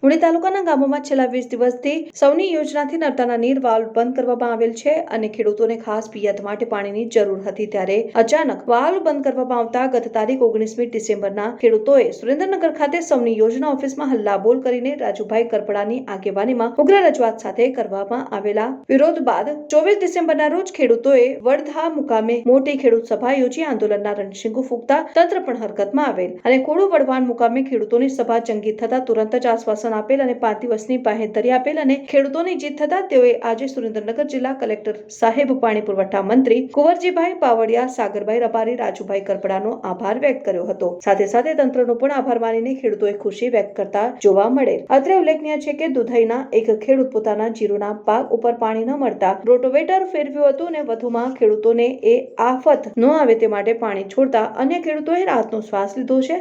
ઉડી તાલુકાના ગામોમાં છેલ્લા 20 દિવસથી સૌની યોજનાથી નર્મદાના નીર વાલ્વ બંધ કરવામાં આવેલ છે અને ખેડૂતોને ખાસ પિયત માટે પાણીની જરૂર હતી, ત્યારે અચાનક વાલ્વ બંધ કરવામાં આવતા ગત તારીખ 19મી ડિસેમ્બરના ખેડૂતોએ સુરેન્દ્રનગર ખાતે સૌની યોજના ઓફિસમાં હલ્લાબોલ કરીને રાજુભાઈ કરપડાની આગેવાનીમાં ઉગ્ર રજૂઆત સાથે કરવામાં આવેલા વિરોધ બાદ 24 ડિસેમ્બરના રોજ ખેડૂતોએ વડધા મુકામે મોટી ખેડૂત સભા યોજી આંદોલનના રણશીંગુ ફૂંકતા તંત્ર પણ હરકતમાં આવેલ અને કોડુ વડવાન મુકામે ખેડૂતોની સભા જંગી થતા તુરંત જ આશ્વાસન આપેલ અને 5 દિવસની બાહેધરી આપેલ અને ખેડૂતોની જીત થતા તેઓએ આજે સુરેન્દ્રનગર જિલ્લા કલેક્ટર સાહેબ, પાણી પુરવઠા મંત્રી કુંવરજીભાઈ પાવડિયા, સાગરભાઈ રબારી, રાજુભાઈ કરપડાનો આભાર વ્યક્ત કર્યો હતો. સાથે સાથે તંત્રનો પણ આભાર માનીને ખેડૂતોએ ખુશી વ્યક્ત કરતા જોવા મળેલ. અત્રે ઉલ્લેખનીય છે કે દુધઈના એક ખેડૂત પોતાના જીરુના પાક ઉપર પાણી ન મળતા રોટોવેટર ફેરવ્યું હતું અને વધુમાં ખેડૂતોને એ આફત ન આવે તે માટે પાણી છોડતા અન્ય ખેડૂતોએ રાહતનો શ્વાસ લીધો છે.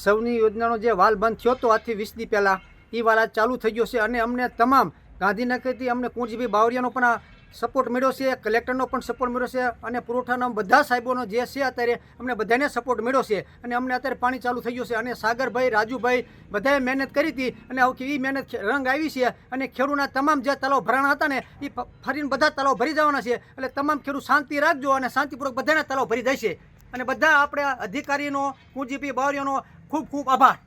સૌની યોજનાનો જે વાલ બંધ થયો હતો આજથી 20 દી પહેલાં, એ વાલ આજ ચાલુ થઈ ગયો છે અને અમને તમામ ગાંધીનગરથી અમને કુંવરજીભાઈ બાવળિયાનો પણ સપોર્ટ મળ્યો છે, કલેક્ટરનો પણ સપોર્ટ મળ્યો છે અને પુરવઠાના બધા સાહેબોનો જે છે અત્યારે અમને બધાને સપોર્ટ મળ્યો છે અને અમને અત્યારે પાણી ચાલુ થઈ ગયું છે અને સાગરભાઈ, રાજુભાઈ બધાએ મહેનત કરી હતી અને એ મહેનત રંગ આવી છે અને ખેડૂતના તમામ જે તલાવ ભરાણા હતા ને એ ફરીને બધા તલાવ ભરી જવાના છે. એટલે તમામ ખેડૂત શાંતિ રાખજો અને શાંતિપૂર્વક બધાના તલાવ ભરી જાય છે અને બધા આપણે અધિકારીનો, કુંવરજીભાઈ બાવળિયાનો ખૂબ ખૂબ આભાર.